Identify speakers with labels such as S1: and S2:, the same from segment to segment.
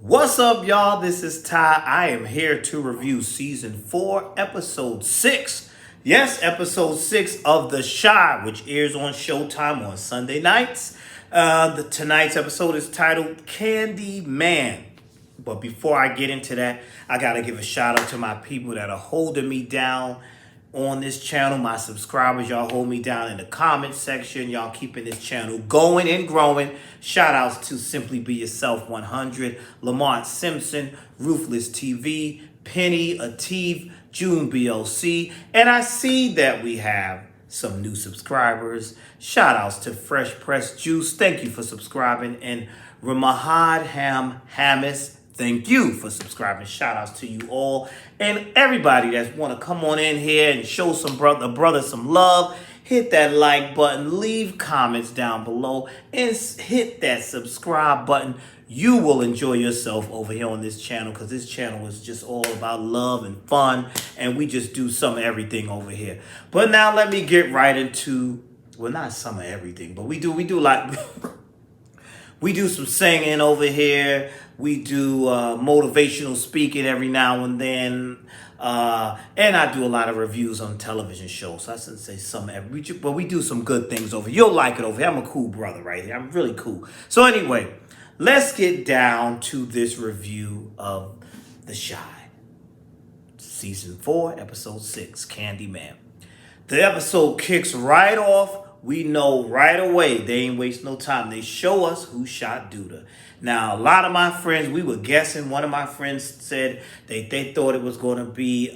S1: What's up, y'all? This is Ty. I am here to review season 4, episode 6. Yes, episode 6 of The Chi, which airs on Showtime on Sunday nights. Tonight's episode is titled Candyman. But before I get into that, I got to give a shout out to my people that are holding me down on this channel. My subscribers, y'all hold me down in the comment section. Y'all keeping this channel going and growing. Shout outs to Simply Be Yourself 100, Lamont Simpson, Ruthless TV, Penny, Atif, June BLC. And I see that we have some new subscribers. Shout outs to Fresh Press Juice. Thank you for subscribing. And Ramahad Hamis. Thank you for subscribing. Shout outs to you all. And everybody that want to come on in here and show some brother some love. Hit that like button. Leave comments down below. And hit that subscribe button. You will enjoy yourself over here on this channel. Because this channel is just all about love and fun. And we just do some of everything over here. But now let me get right into, well, not some of everything. But we do like... We do some singing over here. We do motivational speaking every now and then. And I do a lot of reviews on television shows. So I shouldn't say some, but we do some good things over here. You'll like it over here. I'm a cool brother right here. I'm really cool. So anyway, let's get down to this review of The Chi. Season 4, episode 6, Candyman. The episode kicks right off. We know right away, they ain't waste no time. They show us who shot Duda. Now, a lot of my friends, we were guessing. One of my friends said they thought it was going to be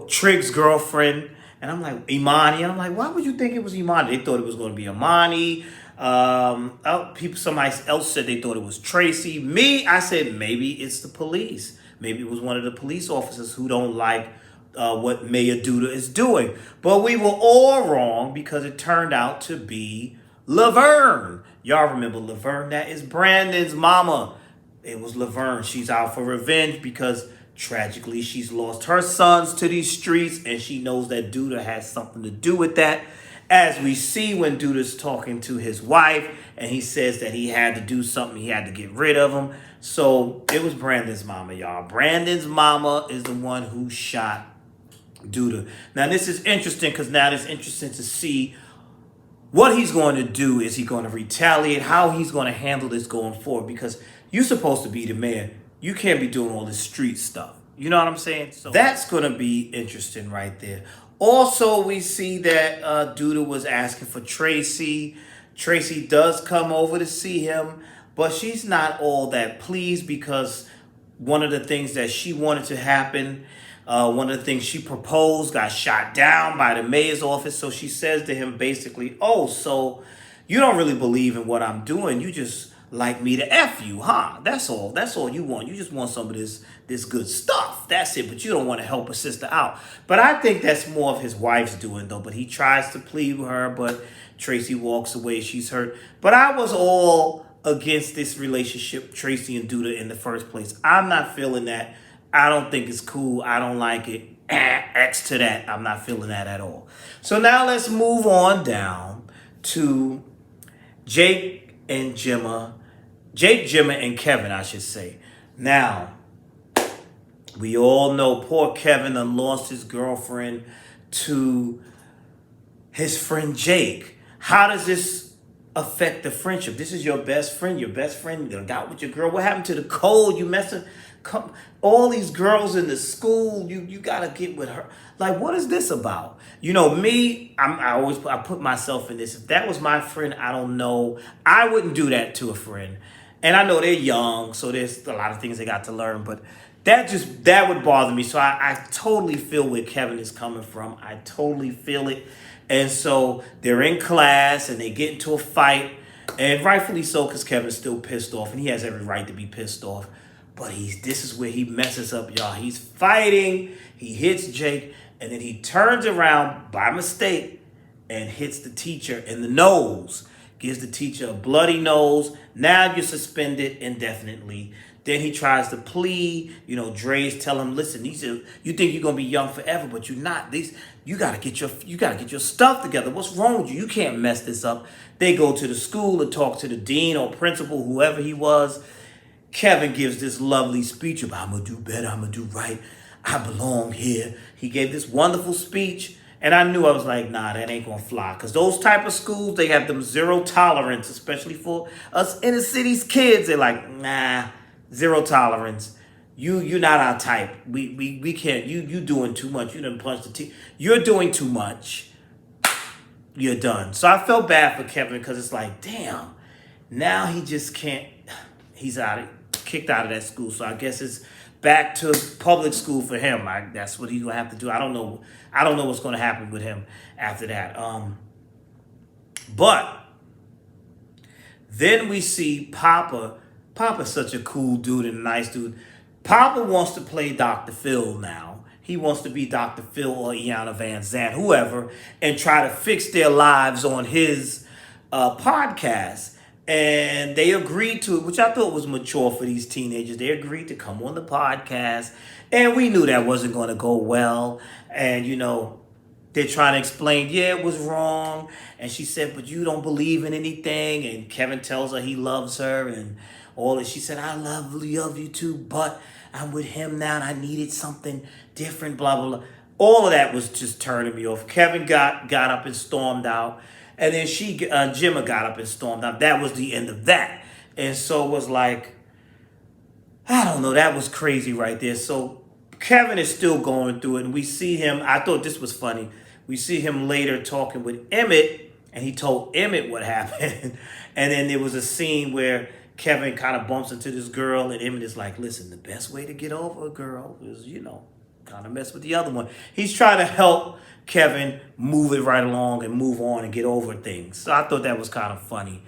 S1: Trig's girlfriend. And I'm like, Imani. And I'm like, why would you think it was Imani? They thought it was going to be Imani. Somebody else said they thought it was Tracy. Me, I said maybe it's the police. Maybe it was one of the police officers who don't like what Mayor Duda is doing. But we were all wrong because it turned out to be Laverne. Y'all remember Laverne? That is Brandon's mama. It was Laverne. She's out for revenge because tragically she's lost her sons to these streets and she knows that Duda has something to do with that. As we see when Duda's talking to his wife and he says that he had to do something, he had to get rid of him. So it was Brandon's mama, y'all. Brandon's mama is the one who shot Duda. Now this is interesting because now it's interesting to see what he's going to do. Is he going to retaliate? How he's going to handle this going forward? Because you're supposed to be the mayor. You can't be doing all this street stuff. You know what I'm saying? So that's going to be interesting right there. Also, we see that Duda was asking for Tracy. Tracy does come over to see him, but she's not all that pleased because one of the things that she wanted to happen, one of the things she proposed got shot down by the mayor's office. So she says to him basically, oh, so you don't really believe in what I'm doing. You just like me to F you, huh? That's all. That's all you want. You just want some of this good stuff. That's it. But you don't want to help a sister out. But I think that's more of his wife's doing, though. But he tries to plead with her, but Tracy walks away. She's hurt. But I was all against this relationship, Tracy and Duda, in the first place. I'm not feeling that. I don't think it's cool. I don't like it. X to that. I'm not feeling that at all. So now let's move on down to Jake, Gemma, and Kevin, I should say. Now, we all know poor Kevin done lost his girlfriend to his friend Jake. How does this affect the friendship? This is your best friend. Your best friend done got with your girl. What happened to the code? You messing... all these girls in the school, you gotta get with her. Like, what is this about? You know, me, I put myself in this. If that was my friend, I don't know. I wouldn't do that to a friend. And I know they're young, so there's a lot of things they got to learn. But that would bother me. So I totally feel where Kevin is coming from. I totally feel it. And so they're in class and they get into a fight. And rightfully so, because Kevin's still pissed off. And he has every right to be pissed off. But this is where he messes up, y'all. He's fighting. He hits Jake. And then he turns around by mistake and hits the teacher in the nose. Gives the teacher a bloody nose. Now you're suspended indefinitely. Then he tries to plead. You know, Dre's tell him, listen, you think you're gonna be young forever, but you're not. You gotta get your stuff together. What's wrong with you? You can't mess this up. They go to the school to talk to the dean or principal, whoever he was. Kevin gives this lovely speech about I'm gonna do better, I'm gonna do right, I belong here. He gave this wonderful speech, and I knew I was like, nah, that ain't gonna fly. Cause those type of schools, they have them zero tolerance, especially for us inner cities kids. They're like, nah, zero tolerance. You're not our type. We can't. You doing too much. You done punched the teeth. You're doing too much. You're done. So I felt bad for Kevin because it's like, damn, now he just can't. He's kicked out of that school. So I guess it's back to public school for him. That's what he's gonna have to do. I don't know. I don't know what's gonna happen with him after that. But then we see Papa. Papa's such a cool dude and a nice dude. Papa wants to play Dr. Phil now. He wants to be Dr. Phil or Iyanla Vanzant, whoever, and try to fix their lives on his podcast. And they agreed to it, which I thought was mature for these teenagers. They agreed to come on the podcast. And we knew that wasn't going to go well. And, they're trying to explain, yeah, it was wrong. And she said, but you don't believe in anything. And Kevin tells her he loves her and all that. She said, I love you too, but I'm with him now and I needed something different, blah, blah, blah. All of that was just turning me off. Kevin got up and stormed out. And then Jimma got up and stormed out. That was the end of that. And so it was like, I don't know, that was crazy right there. So Kevin is still going through it. And we see him, I thought this was funny. We see him later talking with Emmett, and he told Emmett what happened. And then there was a scene where Kevin kind of bumps into this girl, and Emmett is like, listen, the best way to get over a girl is, kind of mess with the other one. He's trying to help Kevin move it right along and move on and get over things. So I thought that was kind of funny.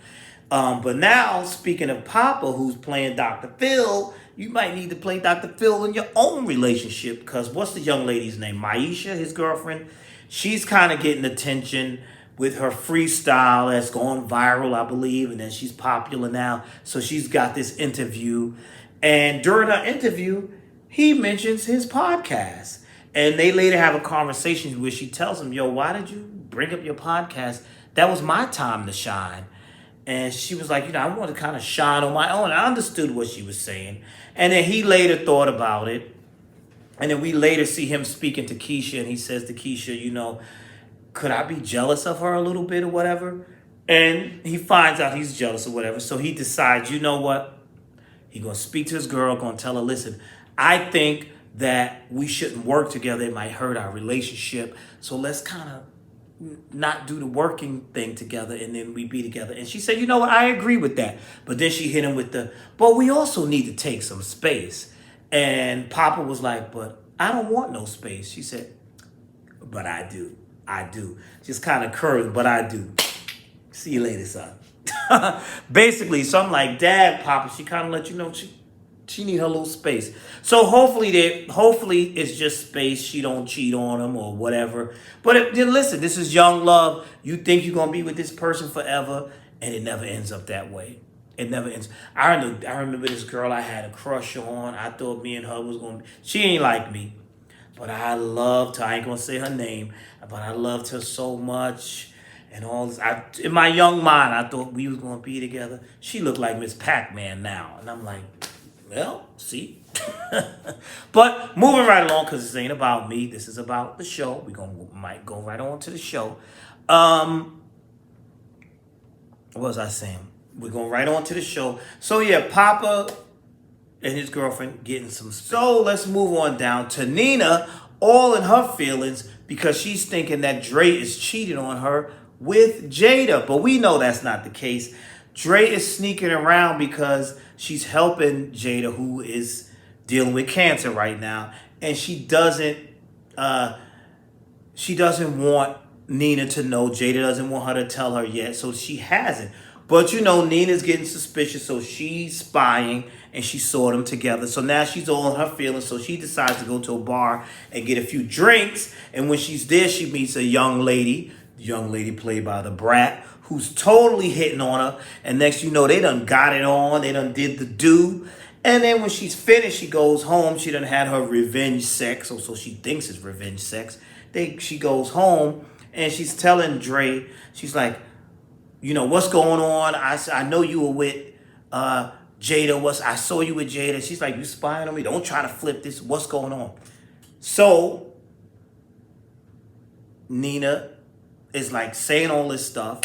S1: But now, speaking of Papa, who's playing Dr. Phil, you might need to play Dr. Phil in your own relationship, because what's the young lady's name? Maisha, his girlfriend. She's kind of getting attention with her freestyle that's going viral, I believe, and then she's popular now. So she's got this interview. And during her interview, he mentions his podcast. And they later have a conversation where she tells him, yo, why did you bring up your podcast? That was my time to shine. And she was like, I want to kind of shine on my own. I understood what she was saying. And then he later thought about it. And then we later see him speaking to Keisha. And he says to Keisha, could I be jealous of her a little bit or whatever? And he finds out he's jealous or whatever. So he decides, you know what? He's going to speak to his girl, going to tell her, listen, I think that we shouldn't work together. It might hurt our relationship. So let's kind of not do the working thing together, and then we be together. And she said, you know what? I agree with that. But then she hit him with but we also need to take some space. And Papa was like, but I don't want no space. She said, but I do. I do. Just kind of curved, but I do. See you later, son. Basically, so I'm like, Dad, Papa, she kind of let you know she need her little space. So hopefully it's just space. She don't cheat on him or whatever. But then listen, this is young love. You think you're going to be with this person forever, and it never ends up that way. It never ends. I remember this girl I had a crush on. I thought me and her was going to be. She ain't like me. But I loved her. I ain't going to say her name. But I loved her so much. And all this. In my young mind, I thought we was going to be together. She looked like Miss Pac-Man now. And I'm like, well, see. But moving right along, because this ain't about me. This is about the show. Might go right on to the show. What was I saying? We're going right on to the show. So yeah, Papa and his girlfriend getting some space. So let's move on down to Nina, all in her feelings, because she's thinking that Dre is cheating on her with Jada. But we know that's not the case. Dre is sneaking around because she's helping Jada, who is dealing with cancer right now. And she doesn't want Nina to know. Jada doesn't want her to tell her yet. So she hasn't. But Nina's getting suspicious. So she's spying, and she saw them together. So now she's all in her feelings. So she decides to go to a bar and get a few drinks. And when she's there, she meets a young lady. The young lady played by the Brat, who's totally hitting on her. And next they done got it on. They done did the do. And then when she's finished, she goes home. She done had her revenge sex. So she thinks it's revenge sex. She goes home, and she's telling Dre, she's like, what's going on? I know you were with Jada, I saw you with Jada. She's like, you spying on me? Don't try to flip this. What's going on? So Nina is like saying all this stuff.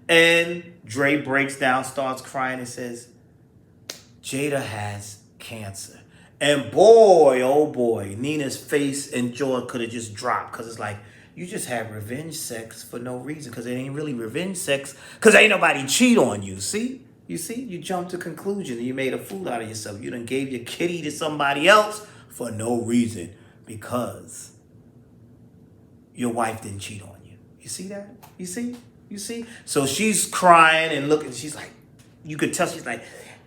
S1: And Dre breaks down, starts crying, and says, Jada has cancer. And boy, oh boy, Nina's face and jaw could have just dropped, because it's like, you just had revenge sex for no reason, because it ain't really revenge sex, because ain't nobody cheat on you. See? You see? You jumped to conclusion and you made a fool out of yourself. You done gave your kitty to somebody else for no reason, because your wife didn't cheat on you. You see that? You see? You see? So she's crying and looking. She's like, you could tell she's like,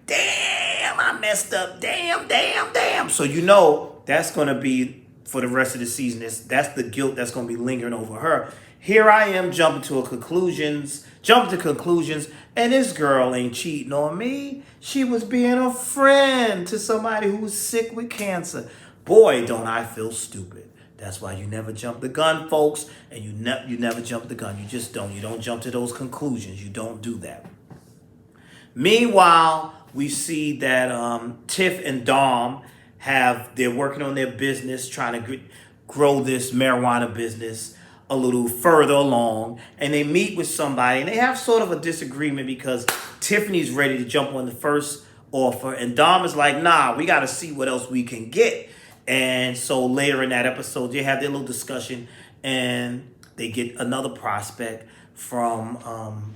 S1: damn, I messed up. Damn, damn, damn. So you know that's going to be, for the rest of the season, that's the guilt that's going to be lingering over her. Here I am jumping to conclusions, and this girl ain't cheating on me. She was being a friend to somebody who was sick with cancer. Boy, don't I feel stupid. That's why you never jump the gun, folks, and you never jump the gun. You just don't. You don't jump to those conclusions. You don't do that. Meanwhile, we see that Tiff and Dom they're working on their business, trying to grow this marijuana business a little further along, and they meet with somebody, and they have sort of a disagreement because Tiffany's ready to jump on the first offer, and Dom is like, nah, we got to see what else we can get. And so later in that episode, they have their little discussion, and they get another prospect from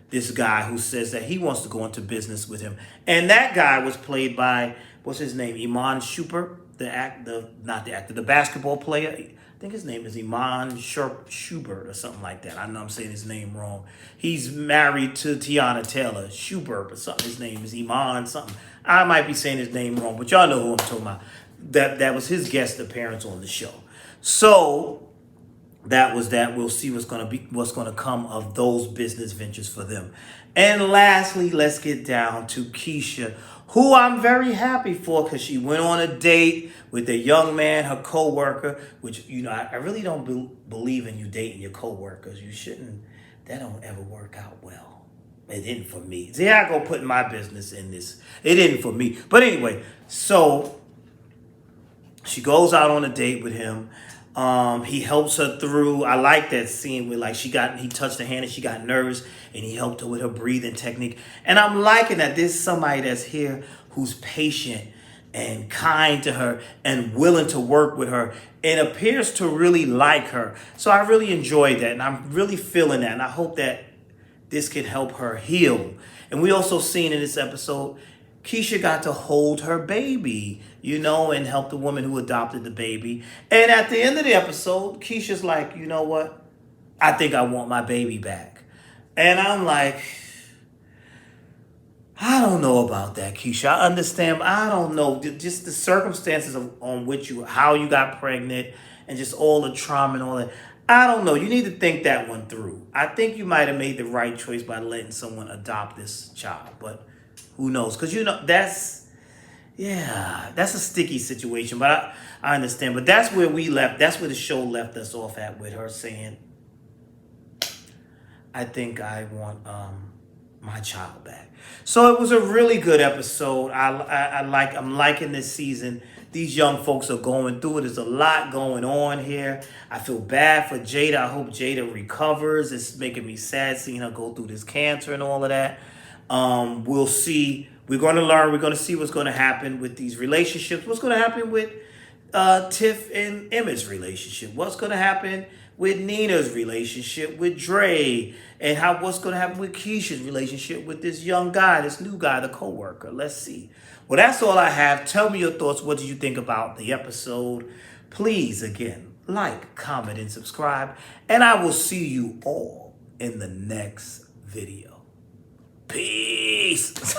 S1: this guy who says that he wants to go into business with him. And that guy was played by, what's his name? Iman Shumpert, the basketball player. I think his name is Iman Schubert or something like that. I know I'm saying his name wrong. He's married to Tiana Taylor. Schubert or something. His name is Iman something. I might be saying his name wrong, but y'all know who I'm talking about. That was his guest appearance on the show. So that was that. We'll see what's gonna come of those business ventures for them. And lastly, let's get down to Keisha, who I'm very happy for, because she went on a date with a young man, her co-worker, which, you know, I really don't believe in you dating your co-workers. You shouldn't. That don't ever work out well. It didn't for me. See, I go putting my business in this. It didn't for me. But anyway, so she goes out on a date with him. He helps her through. I like that scene where like he touched her hand and she got nervous, and he helped her with her breathing technique. And I'm liking that there's somebody that's here who's patient and kind to her and willing to work with her and appears to really like her. So I really enjoyed that, and I'm really feeling that, and I hope that this can help her heal. And we also seen in this episode, Keisha got to hold her baby, you know, and help the woman who adopted the baby. And at the end of the episode, Keisha's like, you know what? I think I want my baby back. And I'm like, I don't know about that, Keisha. I understand. I don't know. Just the circumstances how you got pregnant, and just all the trauma and all that. I don't know. You need to think that one through. I think you might have made the right choice by letting someone adopt this child, but who knows? Because, you know, that's a sticky situation, but I understand. But that's where that's where the show left us off at, with her saying, I think I want my child back. So it was a really good episode. I'm liking this season. These young folks are going through it. There's a lot going on here. I feel bad for Jada. I hope Jada recovers. It's making me sad seeing her go through this cancer and all of that. We'll see. We're going to learn. We're going to see what's going to happen with these relationships. What's going to happen with Tiff and Emmett's relationship? What's going to happen with Nina's relationship with Dre? And what's going to happen with Keisha's relationship with this young guy, this new guy, the co-worker? Let's see. Well, that's all I have. Tell me your thoughts. What did you think about the episode? Please, again, like, comment, and subscribe. And I will see you all in the next video. Peace.